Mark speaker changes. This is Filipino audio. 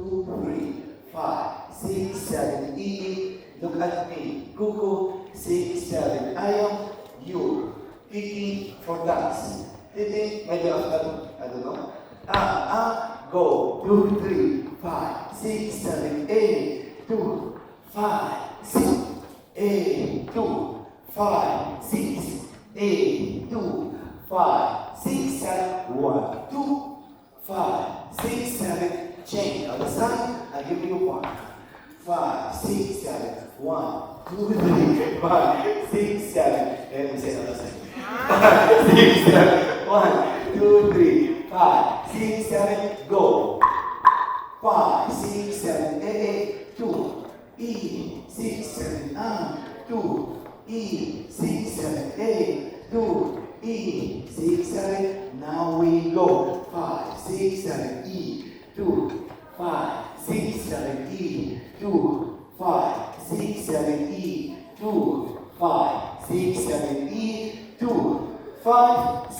Speaker 1: 2, 3, 5, 6, 7, E. Look at me. Kuku, 6, 7. Ayaw, you. Titi for dance. Titi, maybe after, I don't know. Go. 2, 3, 5, 6, 7, 8, 2, 5, 6, 8, 2, 5, 6, 8, 2, 5, 6, 7, 1, 2, 5, 6, 7, change. Other side, I give you 1, 5, 6, 7, 1, 2, 3, 5, 6, 7. Let me say another side. 5, 6, 7, 1, 2, 3, 5, 6, 7, go. 5, 6, 7, 8, 2, E, 6, 7, 2, E, 6, 7, 8, 2, E, 6, 7, now we go. 5, 6, 7, E, 2, 5, 6, 7, E, 2, 5, 6, 7, E, 2, 5, 6, 7, E, 2, 5,